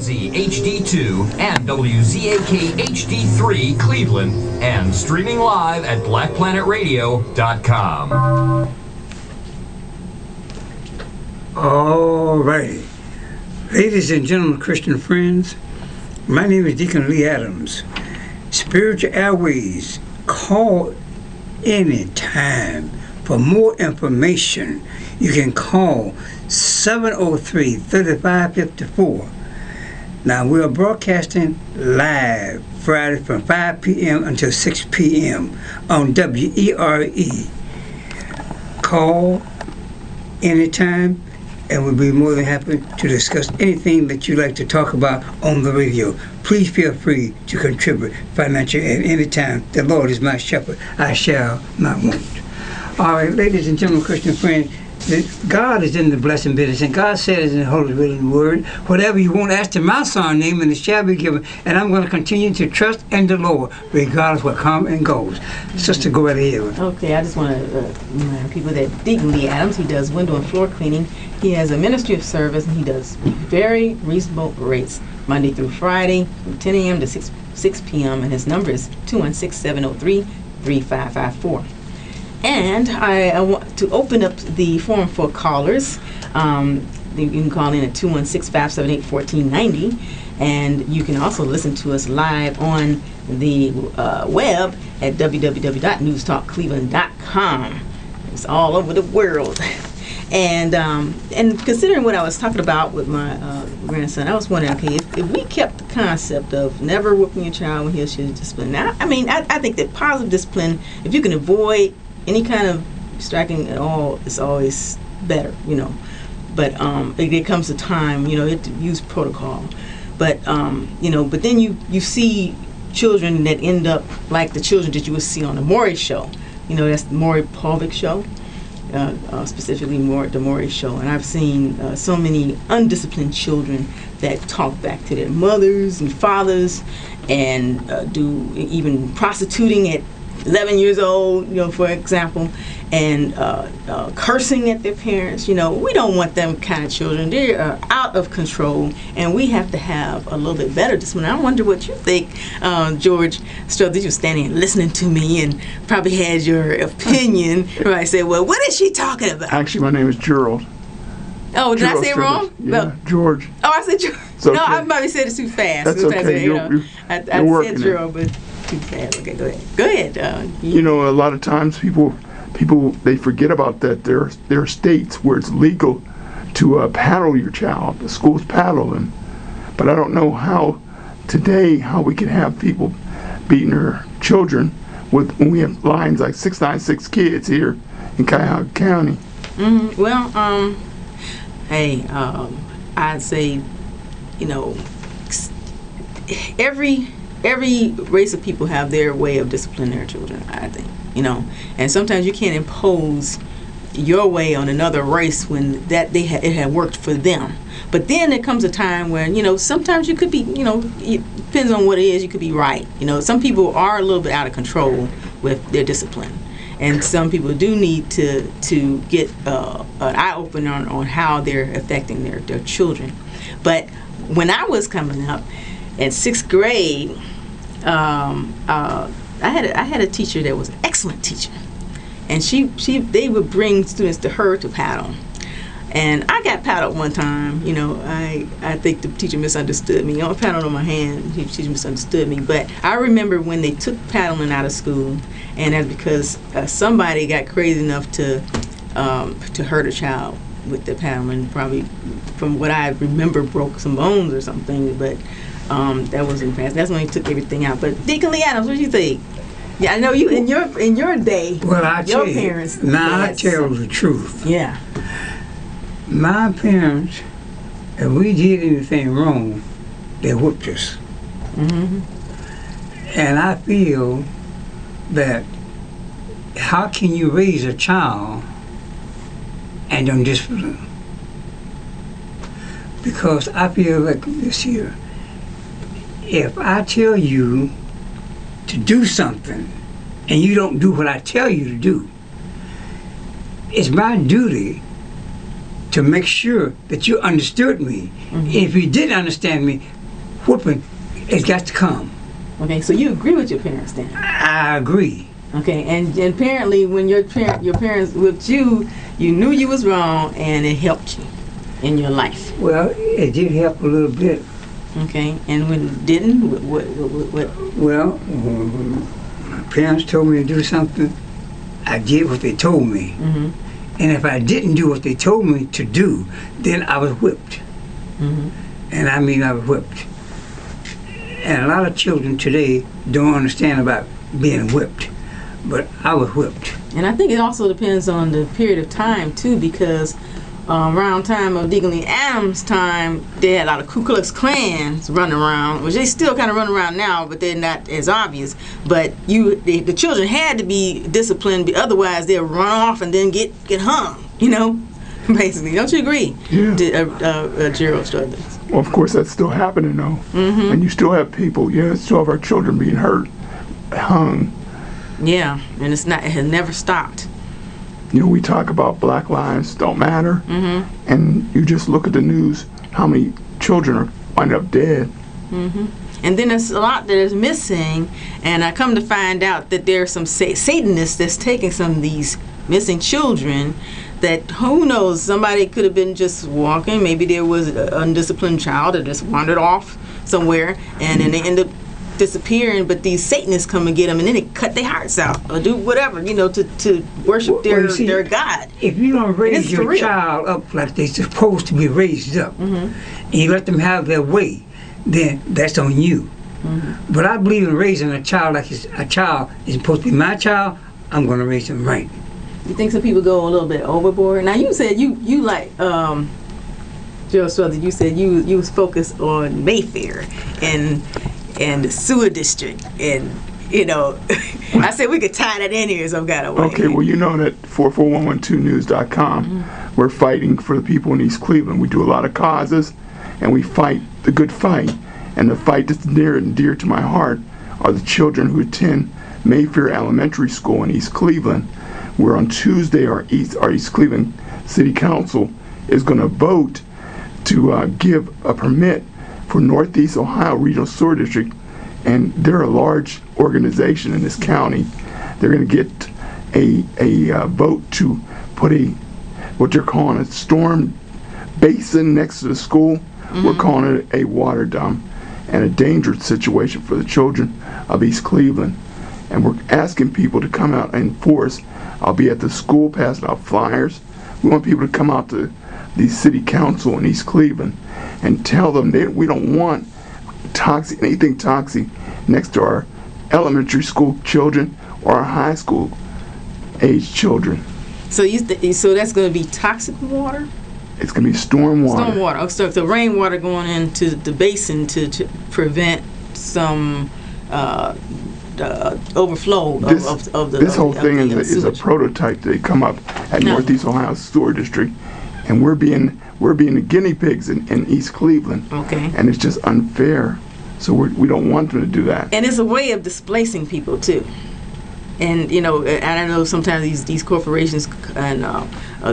Z HD2 and WZAK HD3 Cleveland, and streaming live at blackplanetradio.com. All righty. Ladies and gentlemen, Christian friends, my name is Deacon Lee Adams. Spiritual Airwaves, call anytime. For more information, you can call 703-3554. Now, we are broadcasting live Friday from 5 p.m. until 6 p.m. on WERE. Call anytime, and we'll be more than happy to discuss anything that you'd like to talk about on the radio. Please feel free to contribute financially at any time. The Lord is my shepherd, I shall not want. All right, ladies and gentlemen, Christian friends, God is in the blessing business, and God says in the Holy Written Word, whatever you want, ask in my Son's name, and it shall be given. And I'm going to continue to trust in the Lord, regardless what comes and goes. Sister, go right ahead. Okay, I just want to remind people that Deacon Lee Adams, he does window and floor cleaning. He has a ministry of service, and he does very reasonable rates, Monday through Friday, from 10 a.m. to 6 p.m., and his number is 216-703-3554. And I want to open up the forum for callers. You can call in at 216-578-1490. And you can also listen to us live on the web at www.newstalkcleveland.com. It's all over the world. And considering what I was talking about with my grandson, I was wondering, okay, if we kept the concept of never whooping your child when he or she is disciplined. Now, I mean, I think that positive discipline, if you can avoid any kind of striking at all, is always better, you know. But it comes a time, you know, you have to use protocol. But you know, but then you see children that end up like the children that you would see on the Maury show. You know, that's the Maury Povich show, specifically the Maury show. And I've seen so many undisciplined children that talk back to their mothers and fathers, and do even prostituting at 11 years old, you know, for example, and cursing at their parents. You know, we don't want them kind of children. They are out of control, and we have to have a little bit better discipline. I wonder what you think, George Struthers. You're standing and listening to me and probably had your opinion. Right? Say, well, what is she talking about? Actually, my name is Gerald. Oh, did I say it wrong? Yeah, no. George. Oh, I said George. Okay. No, I probably said it too fast. That's okay. I said Gerald, but too fast. Okay, go ahead. Go ahead. You know, a lot of times people they forget about that. There are states where it's legal to paddle your child. The schools paddle them, but I don't know how we can have people beating their children when we have lines like 696 kids here in Cuyahoga County. Mm-hmm. Well, hey, I'd say, you know, every race of people have their way of disciplining their children, I think, you know, and sometimes you can't impose your way on another race when it had worked for them. But then there comes a time when, you know, sometimes you could be, you know, it depends on what it is, you could be right. You know, some people are a little bit out of control with their discipline, and some people do need to get an eye opener on how they're affecting their children. But when I was coming up in 6th grade, I had a teacher that was an excellent teacher, and they would bring students to her to paddle. And I got paddled one time. You know, I think the teacher misunderstood me. I paddled on my hand. She misunderstood me. But I remember when they took paddling out of school, and that's because somebody got crazy enough to hurt a child with the paddling. Probably, from what I remember, broke some bones or something. But that wasn't fast. That's when he took everything out. But Deacon Lee Adams, what do you think? Yeah, I know you in your day. Well, your parents. I tell the truth. Yeah. My parents, if we did anything wrong, they whooped us. Mm-hmm. And I feel that how can you raise a child and don't discipline them? Because I feel like this here. If I tell you to do something and you don't do what I tell you to do, it's my duty to make sure that you understood me. If you didn't understand me, whooping has got to come. Okay, so you agree with your parents then? I agree. Okay, and apparently when your parents whipped you, you knew you was wrong, and it helped you in your life. Well, it did help a little bit. Okay, and when it didn't, what? Well, when my parents told me to do something, I did what they told me. And if I didn't do what they told me to do, then I was whipped. And I mean, I was whipped. And a lot of children today don't understand about being whipped, but I was whipped. And I think it also depends on the period of time too, because around time of Deacon Lee Adams' time, they had a lot of Ku Klux Klans running around, which they still kind of run around now, but they're not as obvious. But the children had to be disciplined, otherwise they'll run off and then get hung. You know, basically. Don't you agree? Yeah. Gerald Struthers. Well, of course, that's still happening, though. And you still have people, still have our children being hurt, hung. Yeah, and it has never stopped. We talk about Black Lives Don't Matter, and you just look at the news, how many children are wind up dead. And then there's a lot that is missing, and I come to find out that there are some Satanists that's taking some of these missing children that, who knows, somebody could have been just walking, maybe there was an undisciplined child that just wandered off somewhere, and then they end up disappearing, but these Satanists come and get them, and then they cut their hearts out or do whatever, to worship their God. If you don't raise your child up like they're supposed to be raised up, and you let them have their way, then that's on you. But I believe in raising a child like a child is supposed to be my child. I'm going to raise them right. You think some people go a little bit overboard? Now you said you like Joe Struthers. You said you was focused on Mayfair and the sewer district, and I said we could tie that in here some kind of way. Okay, well, you know that 44112news.com, we're fighting for the people in East Cleveland. We do a lot of causes, and we fight the good fight. And the fight that's near and dear to my heart are the children who attend Mayfair Elementary School in East Cleveland, where on Tuesday our East Cleveland City Council is going to vote to give a permit for Northeast Ohio Regional Sewer District, and they're a large organization in this county. They're going to get a vote to put what they're calling a storm basin next to the school. We're calling it a water dump, and a dangerous situation for the children of East Cleveland. And we're asking people to come out and enforce. I'll be at the school passing out flyers. We want people to come out to the city council in East Cleveland and tell them that we don't want anything toxic next to our elementary school children or our high school age children. So so that's going to be toxic water? It's going to be storm water. Storm water. So the rainwater going into the basin to prevent some overflow of the. This whole thing is a prototype. They come up at Northeast Ohio Sewer District, and we're being the guinea pigs in East Cleveland. Okay. And it's just unfair. So we don't want them to do that. And it's a way of displacing people too. And and I know sometimes these corporations and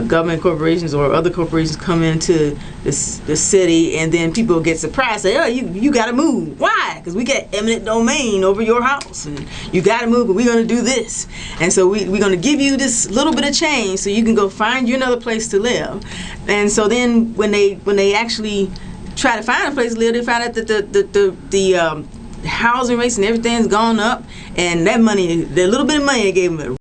government corporations or other corporations come into the city, and then people get surprised, say, "Oh, you got to move. Why? Because we got eminent domain over your house, and you got to move. But we're going to do this, and so we're going to give you this little bit of change so you can go find you another place to live." And so then when they actually try to find a place to live, they find out that the housing rates and everything's gone up, and that money, the little bit of money they gave them